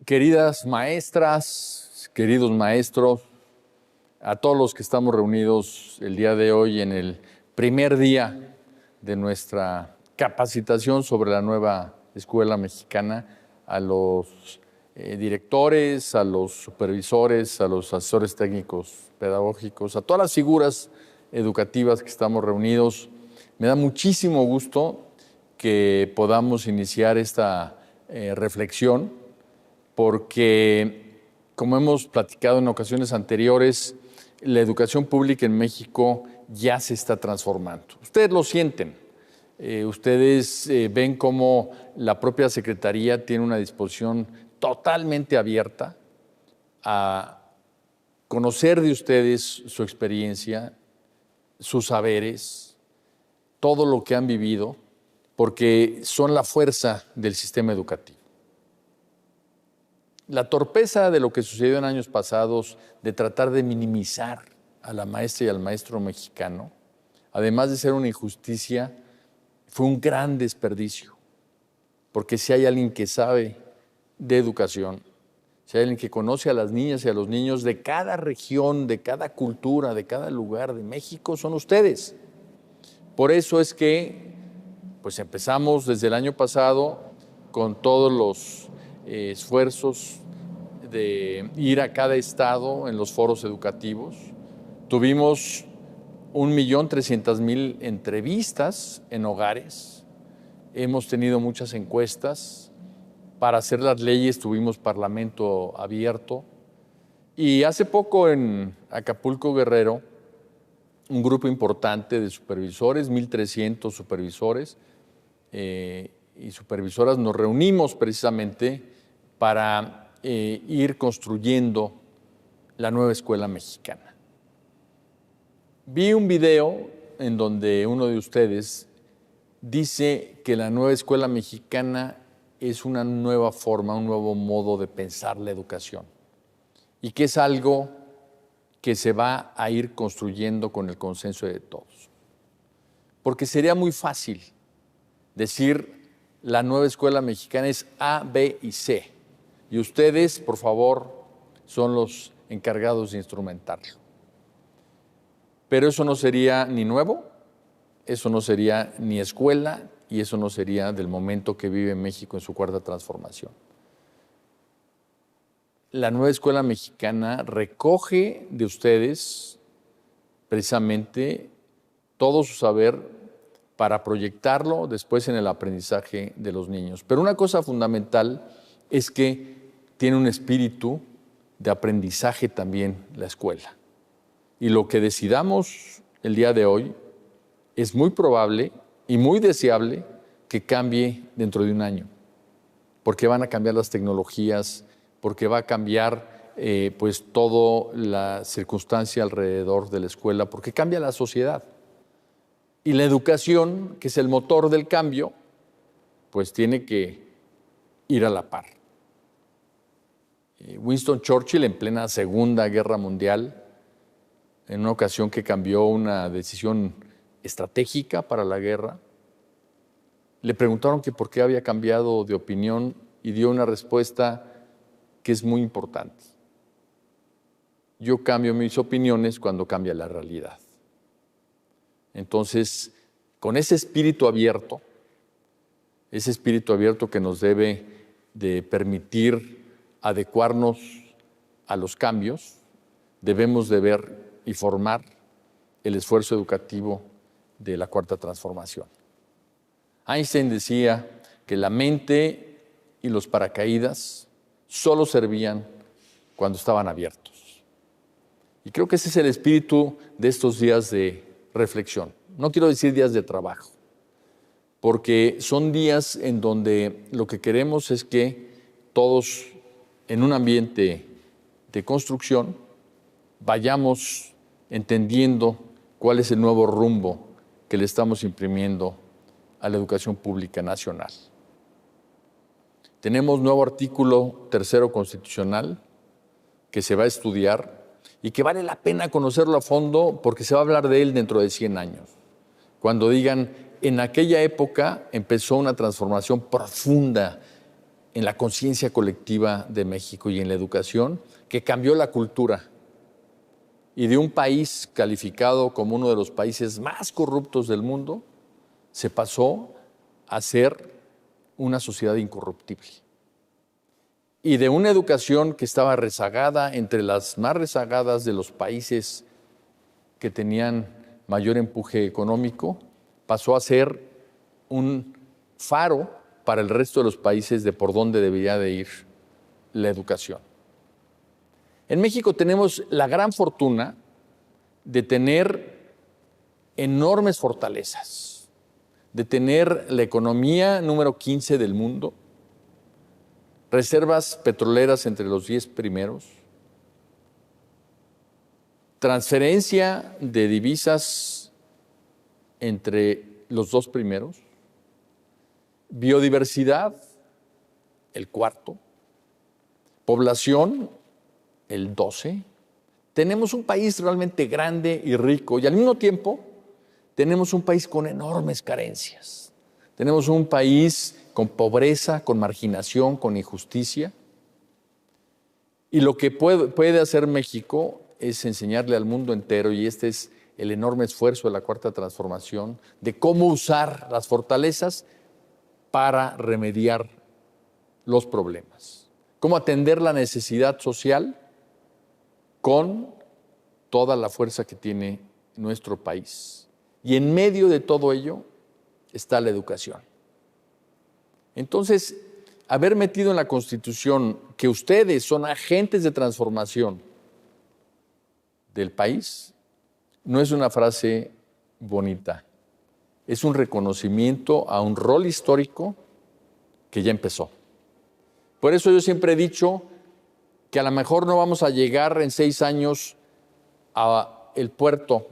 Queridas maestras, queridos maestros, a todos los que estamos reunidos el día de hoy en el primer día de nuestra capacitación sobre la nueva escuela mexicana, a los directores, a los supervisores, a los asesores técnicos pedagógicos, a todas las figuras educativas que estamos reunidos. Me da muchísimo gusto que podamos iniciar esta reflexión, porque, como hemos platicado en ocasiones anteriores, la educación pública en México ya se está transformando. Ustedes lo sienten. Ustedes ven cómo la propia Secretaría tiene una disposición totalmente abierta a conocer de ustedes su experiencia, sus saberes, todo lo que han vivido, porque son la fuerza del sistema educativo. La torpeza de lo que sucedió en años pasados, de tratar de minimizar a la maestra y al maestro mexicano, además de ser una injusticia, fue un gran desperdicio. Porque si hay alguien que sabe de educación, si hay alguien que conoce a las niñas y a los niños de cada región, de cada cultura, de cada lugar de México, son ustedes. Por eso es que pues empezamos desde el año pasado con todos los esfuerzos de ir a cada estado en los foros educativos. Tuvimos 1.300.000 entrevistas en hogares. Hemos tenido muchas encuestas. Para hacer las leyes tuvimos parlamento abierto. Y hace poco en Acapulco, Guerrero, un grupo importante de supervisores, 1.300 supervisores y supervisoras, nos reunimos precisamente para ir construyendo la nueva escuela mexicana. Vi un video en donde uno de ustedes dice que la nueva escuela mexicana es una nueva forma, un nuevo modo de pensar la educación y que es algo que se va a ir construyendo con el consenso de todos. Porque sería muy fácil decir la nueva escuela mexicana es A, B y C. Y ustedes, por favor, son los encargados de instrumentarlo. Pero eso no sería ni nuevo, eso no sería ni escuela y eso no sería del momento que vive México en su cuarta transformación. La nueva escuela mexicana recoge de ustedes precisamente todo su saber para proyectarlo después en el aprendizaje de los niños. Pero una cosa fundamental es que tiene un espíritu de aprendizaje también la escuela. Y lo que decidamos el día de hoy es muy probable y muy deseable que cambie dentro de un año, porque van a cambiar las tecnologías, porque va a cambiar pues toda la circunstancia alrededor de la escuela, porque cambia la sociedad. Y la educación, que es el motor del cambio, pues tiene que ir a la par. Winston Churchill, en plena Segunda Guerra Mundial, en una ocasión que cambió una decisión estratégica para la guerra, le preguntaron que por qué había cambiado de opinión y dio una respuesta que es muy importante. Yo cambio mis opiniones cuando cambia la realidad. Entonces, con ese espíritu abierto que nos debe de permitir adecuarnos a los cambios, debemos de ver y formar el esfuerzo educativo de la cuarta transformación. Einstein decía que la mente y los paracaídas solo servían cuando estaban abiertos. Y creo que ese es el espíritu de estos días de reflexión. No quiero decir días de trabajo, porque son días en donde lo que queremos es que todos en un ambiente de construcción vayamos entendiendo cuál es el nuevo rumbo que le estamos imprimiendo a la educación pública nacional. Tenemos nuevo artículo 3º constitucional que se va a estudiar y que vale la pena conocerlo a fondo porque se va a hablar de él dentro de 100 años. Cuando digan, en aquella época empezó una transformación profunda en la conciencia colectiva de México y en la educación, que cambió la cultura. Y de un país calificado como uno de los países más corruptos del mundo, se pasó a ser una sociedad incorruptible. Y de una educación que estaba rezagada, entre las más rezagadas de los países que tenían mayor empuje económico, pasó a ser un faro para el resto de los países de por dónde debería de ir la educación. En México tenemos la gran fortuna de tener enormes fortalezas, de tener la economía número 15 del mundo, reservas petroleras entre los 10 primeros, transferencia de divisas entre los 2 primeros, biodiversidad, el 4, población, el 12. Tenemos un país realmente grande y rico y al mismo tiempo tenemos un país con enormes carencias. Tenemos un país con pobreza, con marginación, con injusticia. Y lo que puede hacer México es enseñarle al mundo entero, y este es el enorme esfuerzo de la Cuarta Transformación, de cómo usar las fortalezas para remediar los problemas. Cómo atender la necesidad social con toda la fuerza que tiene nuestro país. Y en medio de todo ello está la educación. Entonces, haber metido en la Constitución que ustedes son agentes de transformación del país no es una frase bonita, es un reconocimiento a un rol histórico que ya empezó. Por eso yo siempre he dicho que a lo mejor no vamos a llegar en 6 años al puerto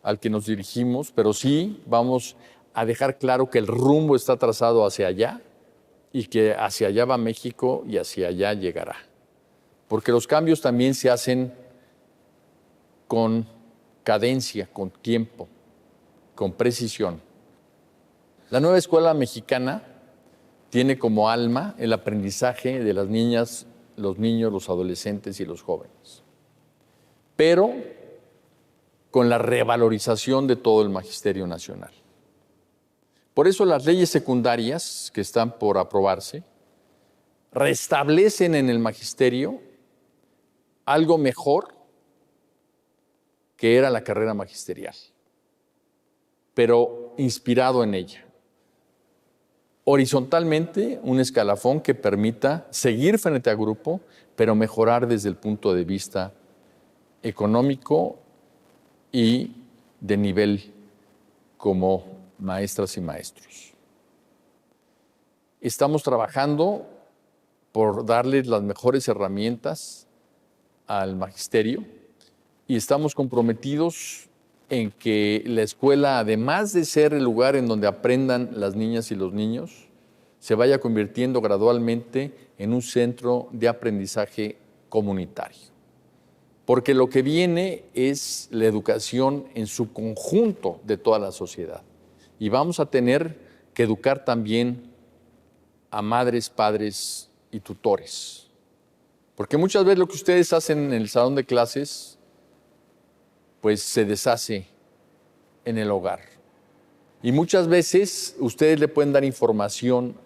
al que nos dirigimos, pero sí vamos a dejar claro que el rumbo está trazado hacia allá y que hacia allá va México y hacia allá llegará. Porque los cambios también se hacen con cadencia, con tiempo, con precisión. La nueva escuela mexicana tiene como alma el aprendizaje de las niñas, los niños, los adolescentes y los jóvenes, pero con la revalorización de todo el magisterio nacional. Por eso las leyes secundarias que están por aprobarse restablecen en el magisterio algo mejor que era la carrera magisterial, pero inspirado en ella. Horizontalmente, un escalafón que permita seguir frente a grupo, pero mejorar desde el punto de vista económico y de nivel como maestras y maestros. Estamos trabajando por darles las mejores herramientas al magisterio y estamos comprometidos en que la escuela, además de ser el lugar en donde aprendan las niñas y los niños, se vaya convirtiendo gradualmente en un centro de aprendizaje comunitario. Porque lo que viene es la educación en su conjunto de toda la sociedad. Y vamos a tener que educar también a madres, padres y tutores. Porque muchas veces lo que ustedes hacen en el salón de clases pues se deshace en el hogar. Y muchas veces ustedes le pueden dar información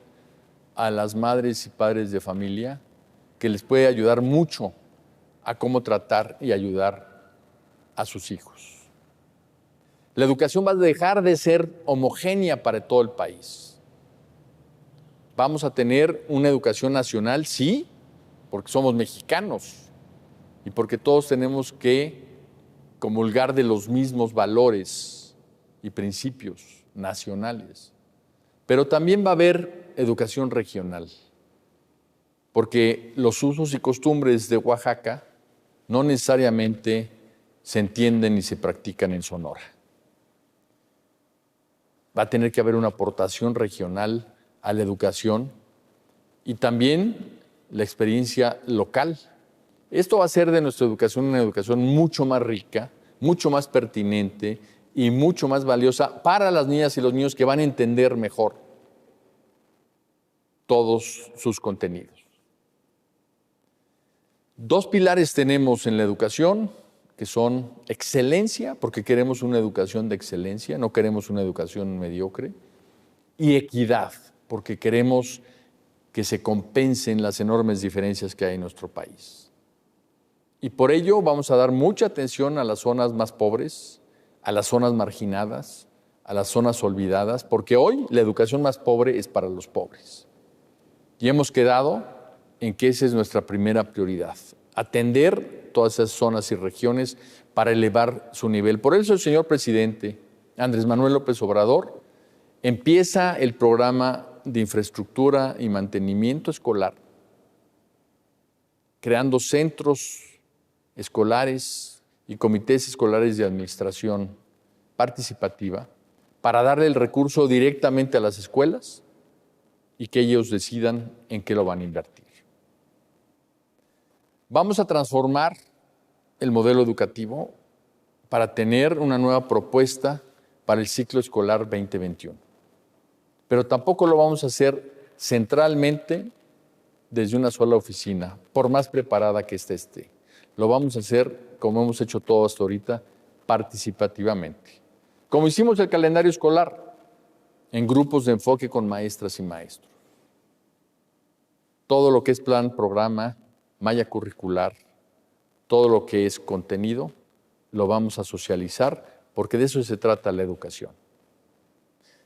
a las madres y padres de familia que les puede ayudar mucho a cómo tratar y ayudar a sus hijos. La educación va a dejar de ser homogénea para todo el país. Vamos a tener una educación nacional, sí, porque somos mexicanos y porque todos tenemos que comulgar de los mismos valores y principios nacionales. Pero también va a haber educación regional, porque los usos y costumbres de Oaxaca no necesariamente se entienden ni se practican en Sonora. Va a tener que haber una aportación regional a la educación y también la experiencia local. Esto va a hacer de nuestra educación una educación mucho más rica, mucho más pertinente y mucho más valiosa para las niñas y los niños que van a entender mejor todos sus contenidos. Dos pilares tenemos en la educación, que son excelencia, porque queremos una educación de excelencia, no queremos una educación mediocre, y equidad, porque queremos que se compensen las enormes diferencias que hay en nuestro país. Y por ello vamos a dar mucha atención a las zonas más pobres, a las zonas marginadas, a las zonas olvidadas, porque hoy la educación más pobre es para los pobres. Y hemos quedado en que esa es nuestra primera prioridad, atender todas esas zonas y regiones para elevar su nivel. Por eso el señor presidente Andrés Manuel López Obrador empieza el programa de infraestructura y mantenimiento escolar, creando centros escolares y comités escolares de administración participativa para darle el recurso directamente a las escuelas y que ellos decidan en qué lo van a invertir. Vamos a transformar el modelo educativo para tener una nueva propuesta para el ciclo escolar 2021. Pero tampoco lo vamos a hacer centralmente desde una sola oficina, por más preparada que esté. Lo vamos a hacer, como hemos hecho todo hasta ahorita, participativamente. Como hicimos el calendario escolar, en grupos de enfoque con maestras y maestros. Todo lo que es plan, programa, malla curricular, todo lo que es contenido, lo vamos a socializar, porque de eso se trata la educación.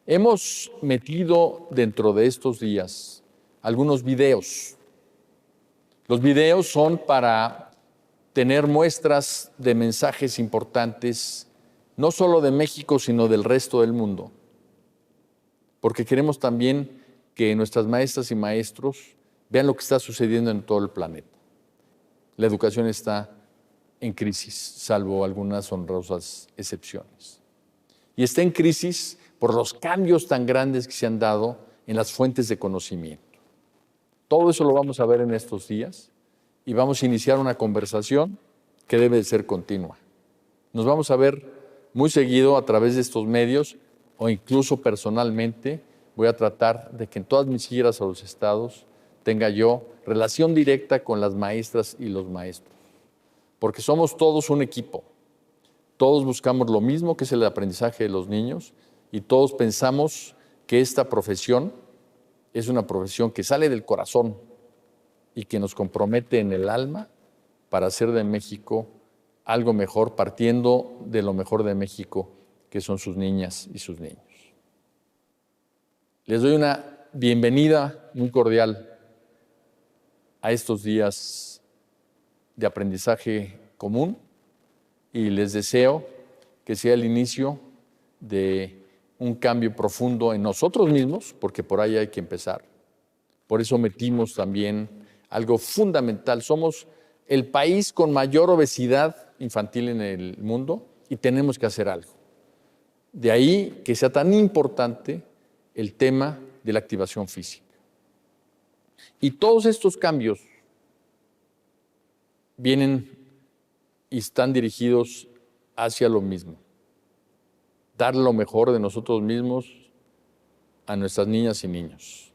Hemos metido dentro de estos días algunos videos. Los videos son para tener muestras de mensajes importantes, no solo de México, sino del resto del mundo, porque queremos también que nuestras maestras y maestros vean lo que está sucediendo en todo el planeta. La educación está en crisis, salvo algunas honrosas excepciones. Y está en crisis por los cambios tan grandes que se han dado en las fuentes de conocimiento. Todo eso lo vamos a ver en estos días y vamos a iniciar una conversación que debe de ser continua. Nos vamos a ver muy seguido a través de estos medios o incluso personalmente. Voy a tratar de que en todas mis giras a los estados tenga yo relación directa con las maestras y los maestros, porque somos todos un equipo. Todos buscamos lo mismo, que es el aprendizaje de los niños, y todos pensamos que esta profesión es una profesión que sale del corazón y que nos compromete en el alma para hacer de México algo mejor, partiendo de lo mejor de México, que son sus niñas y sus niños. Les doy una bienvenida muy cordial a estos días de aprendizaje común y les deseo que sea el inicio de un cambio profundo en nosotros mismos, porque por ahí hay que empezar. Por eso metimos también algo fundamental. Somos el país con mayor obesidad infantil en el mundo y tenemos que hacer algo. De ahí que sea tan importante el tema de la activación física. Y todos estos cambios vienen y están dirigidos hacia lo mismo. Dar lo mejor de nosotros mismos a nuestras niñas y niños.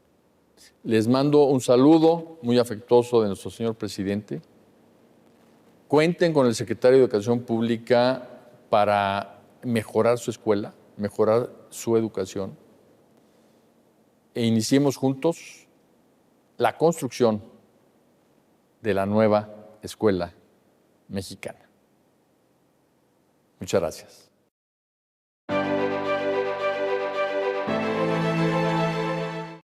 Les mando un saludo muy afectuoso de nuestro señor presidente. Cuenten con el secretario de Educación Pública para mejorar su escuela, mejorar su educación, e iniciemos juntos la construcción de la nueva escuela mexicana. Muchas gracias.